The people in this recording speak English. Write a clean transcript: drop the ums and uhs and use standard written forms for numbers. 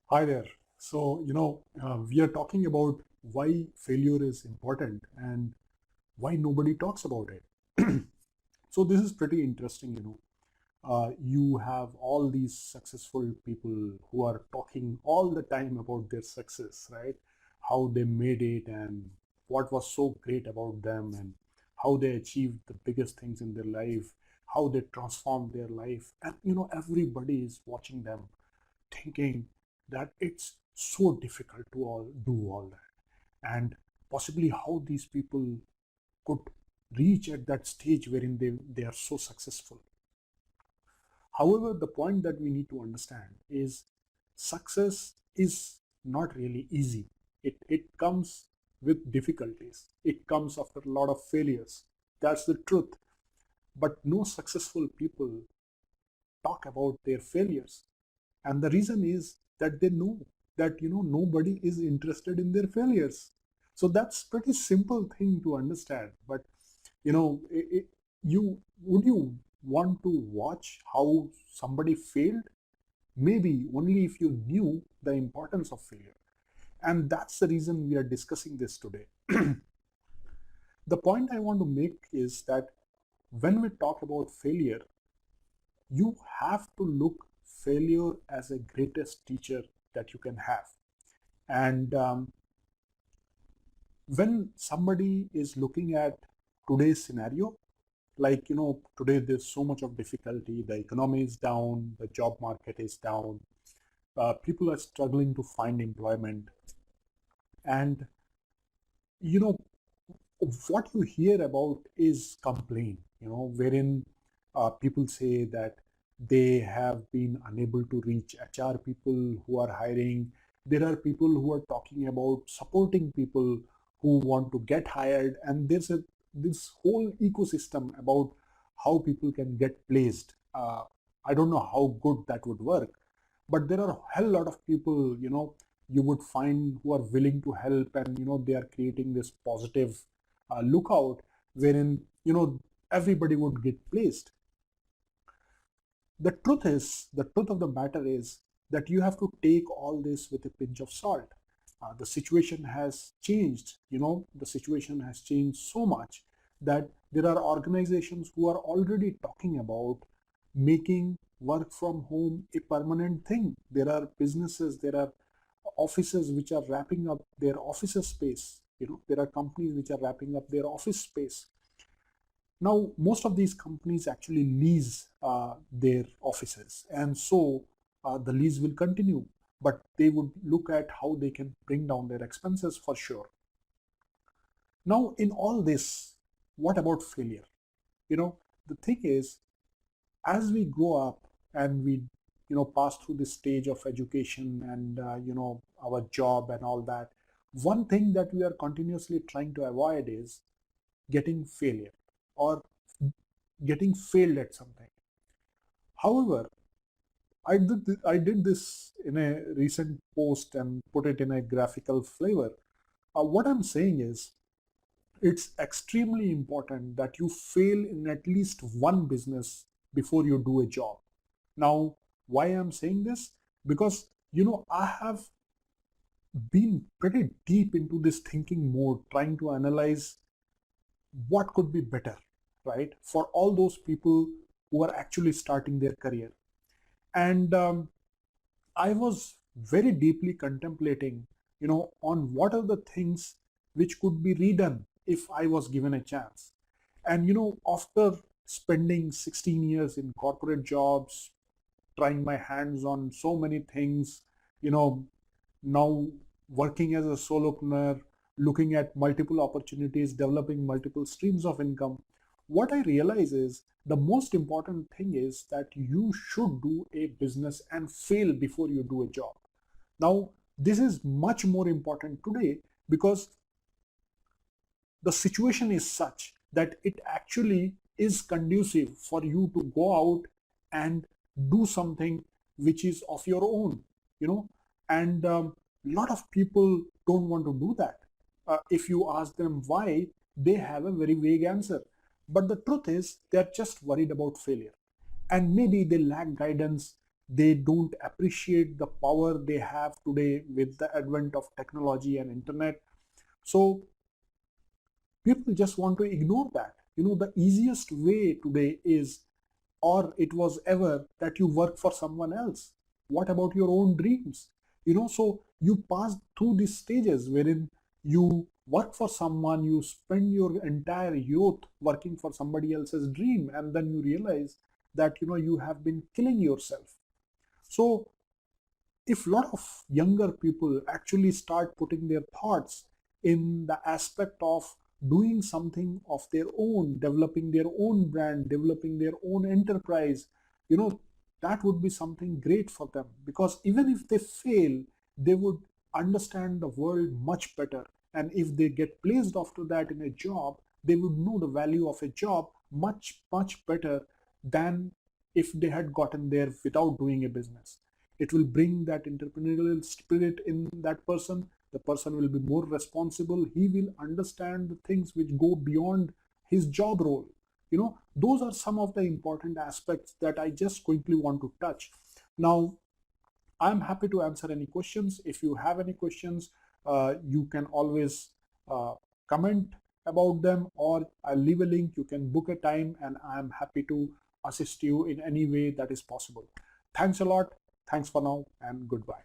Hi there. We are talking about why failure is important and why nobody talks about it. So, this is pretty interesting. You have all these successful people who are talking all the time about their success, right? How they made it and what was so great about them and how they achieved the biggest things in their life, how they transformed their life. And everybody is watching them thinking that it's so difficult to all do all that, and possibly how these people could reach at that stage wherein they are so successful. However, the point that we need to understand is success is not really easy. It comes with difficulties. It comes after a lot of failures. That's the truth. But no successful people talk about their failures. And the reason is that they know that nobody is interested in their failures. So that's pretty simple thing to understand. But you would you want to watch how somebody failed? Maybe only if you knew the importance of failure. And that's the reason we are discussing this today. The point I want to make is that when we talk about failure, you have to look failure as a greatest teacher that you can have. And when somebody is looking at today's scenario, like today there's so much of difficulty, the economy is down, the job market is down, people are struggling to find employment. And you know what you hear about is complaint, wherein people say that they have been unable to reach HR people who are hiring. There are people who are talking about supporting people who want to get hired, and there's this whole ecosystem about how people can get placed. I don't know how good that would work, but there are a hell lot of people, you would find who are willing to help, and they are creating this positive lookout wherein everybody would get placed. The truth of the matter is that you have to take all this with a pinch of salt. The situation has changed. The situation has changed so much that there are organizations who are already talking about making work from home a permanent thing. There are businesses, there are offices which are wrapping up their office space. There are companies which are wrapping up their office space. Now, most of these companies actually lease their offices, and so the lease will continue, but they would look at how they can bring down their expenses for sure. Now, in all this, what about failure? The thing is, as we grow up and we, pass through this stage of education and, our job and all that, one thing that we are continuously trying to avoid is getting failure or getting failed at something. However, I did this in a recent post and put it in a graphical flavor. What I'm saying is, it's extremely important that you fail in at least one business before you do a job. Now, why I'm saying this? Because I have been pretty deep into this thinking mode, trying to analyze what could be better, right, for all those people who are actually starting their career. And I was very deeply contemplating, on what are the things which could be redone if I was given a chance. And after spending 16 years in corporate jobs, trying my hands on so many things, you know, now working as a solopreneur, looking at multiple opportunities, developing multiple streams of income, what I realize is the most important thing is that you should do a business and fail before you do a job. Now, this is much more important today because the situation is such that it actually is conducive for you to go out and do something which is of your own, and a lot of people don't want to do that. If you ask them why, they have a very vague answer. But the truth is, they're just worried about failure. And maybe they lack guidance, They don't appreciate the power they have today with the advent of technology and internet. So people just want to ignore that. The easiest way today is, or it was ever, that you work for someone else. What about your own dreams? So you pass through these stages wherein you work for someone, you spend your entire youth working for somebody else's dream, and then you realize that you have been killing yourself. So if a lot of younger people actually start putting their thoughts in the aspect of doing something of their own, developing their own brand, developing their own enterprise, that would be something great for them, because even if they fail, they would understand the world much better. And if they get placed after that in a job, they would know the value of a job much, much better than if they had gotten there without doing a business. It will bring that entrepreneurial spirit in that person. The person will be more responsible. He will understand the things which go beyond his job role. Those are some of the important aspects that I just quickly want to touch. Now, I'm happy to answer any questions. If you have any questions, you can always comment about them, or I'll leave a link. You can book a time, and I'm happy to assist you in any way that is possible. Thanks a lot. Thanks for now, and goodbye.